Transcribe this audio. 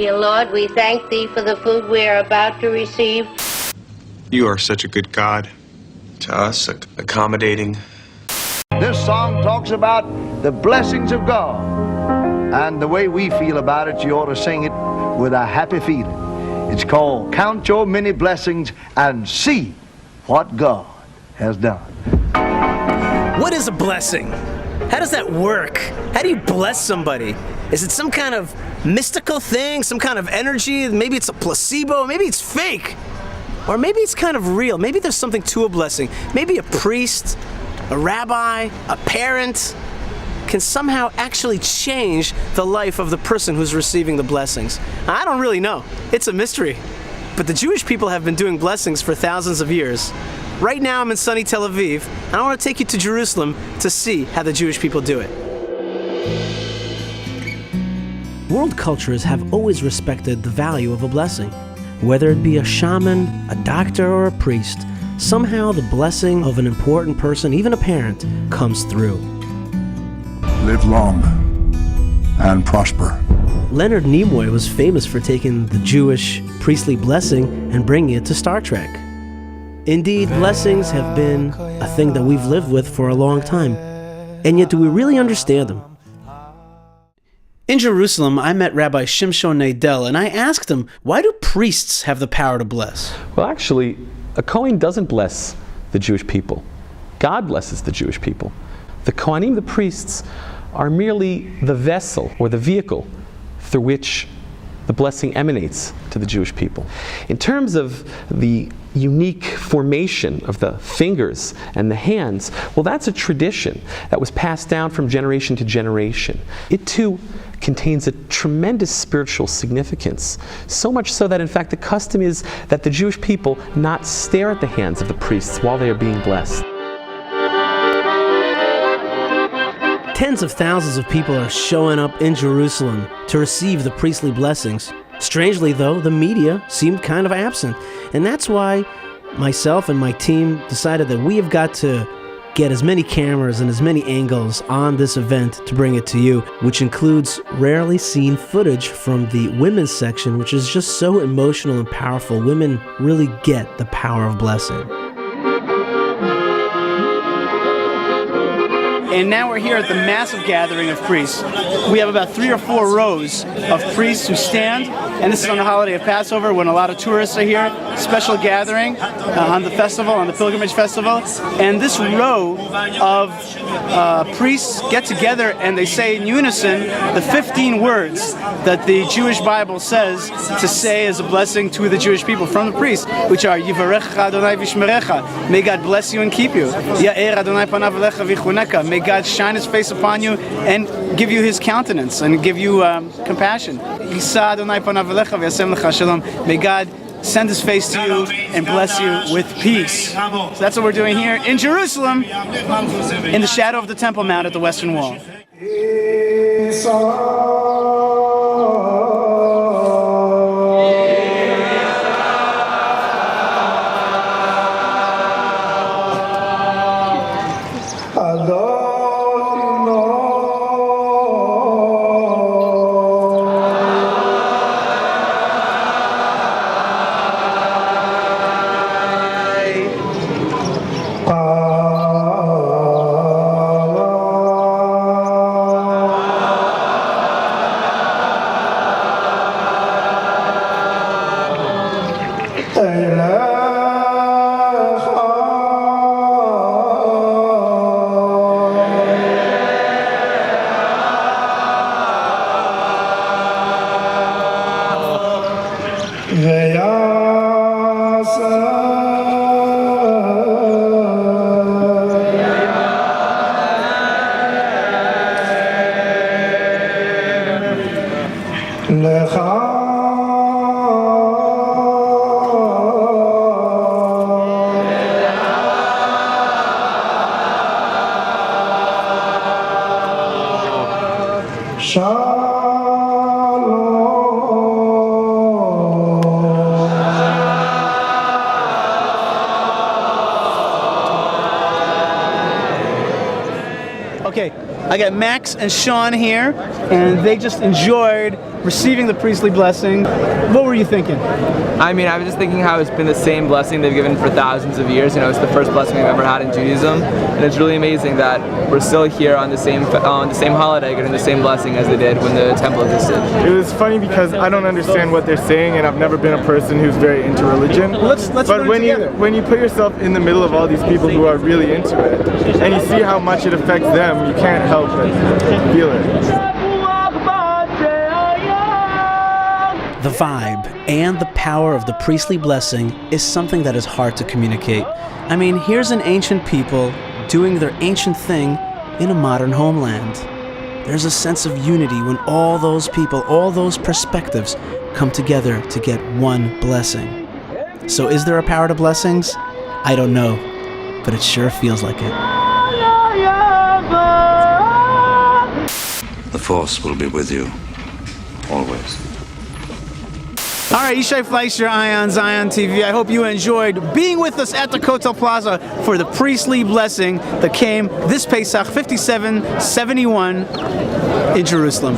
dear Lord, we thank thee for the food we are about to receive. You are such a good God to us, accommodating. This song talks about the blessings of God, and the way we feel about it, you ought to sing it with a happy feeling. It's called Count Your Many Blessings and See What God Has Done. What is a blessing? How does that work? How do you bless somebody? Is it some kind of mystical thing, some kind of energy? Maybe it's a placebo, maybe it's fake. Or maybe it's kind of real. Maybe there's something to a blessing. Maybe a priest, a rabbi, a parent can somehow actually change the life of the person who's receiving the blessings. I don't really know. It's a mystery. But the Jewish people have been doing blessings for thousands of years. Right now I'm in sunny Tel Aviv, and I want to take you to Jerusalem to see how the Jewish people do it. World cultures have always respected the value of a blessing. Whether it be a shaman, a doctor, or a priest, somehow the blessing of an important person, even a parent, comes through. Live long and prosper. Leonard Nimoy was famous for taking the Jewish priestly blessing and bringing it to Star Trek. Indeed, blessings have been a thing that we've lived with for a long time. And yet, do we really understand them? In Jerusalem, I met Rabbi Shimshon Nadel, and I asked him, why do priests have the power to bless? Well, actually, a Kohen doesn't bless the Jewish people. God blesses the Jewish people. The Kohanim, the priests, are merely the vessel or the vehicle through which the blessing emanates to the Jewish people. In terms of the unique formation of the fingers and the hands, well, that's a tradition that was passed down from generation to generation. It too contains a tremendous spiritual significance, so much so that in fact the custom is that the Jewish people not stare at the hands of the priests while they are being blessed. Tens of thousands of people are showing up in Jerusalem to receive the priestly blessings. Strangely though, the media seemed kind of absent, and that's why myself and my team decided that we have got to get as many cameras and as many angles on this event to bring it to you, which includes rarely seen footage from the women's section, which is just so emotional and powerful. Women really get the power of blessing. And now we're here at the massive gathering of priests. We have about 3 or 4 rows of priests who stand, and this is on the holiday of Passover when a lot of tourists are here. Special gathering on the festival, on the pilgrimage festival. And this row of priests get together and they say in unison the 15 words that the Jewish Bible says to say as a blessing to the Jewish people from the priests, which are Yivarecha Adonai v'shmerecha, may God bless you and keep you. Ya'er Adonai panav alecha v'chuneka, may God shine His face upon you and give you His countenance and give you compassion. Yisa Adonai panav alecha v'yasem lecha shalom, may God send His face to you and bless you with peace. So that's what we're doing here in Jerusalem, in the shadow of the Temple Mount at the Western Wall. Okay, I got Max and Sean here, and they just enjoyed receiving the priestly blessing. What were you thinking? I mean, I was just thinking how it's been the same blessing they've given for thousands of years. You know, it's the first blessing we've ever had in Judaism, and it's really amazing that we're still here on the same holiday getting the same blessing as they did when the temple existed. It was funny because I don't understand what they're saying, and I've never been a person who's very into religion. Let's but when you put yourself in the middle of all these people who are really into it, and you see how much it affects them, you can't help but feel it. The vibe and the power of the priestly blessing is something that is hard to communicate. I mean, here's an ancient people doing their ancient thing in a modern homeland. There's a sense of unity when all those people, all those perspectives come together to get one blessing. So is there a power to blessings? I don't know, but it sure feels like it. The Force will be with you, always. All right, Yishai Fleisher, Ion Zion TV. I hope you enjoyed being with us at the Kotel Plaza for the priestly blessing that came this Pesach 5771 in Jerusalem.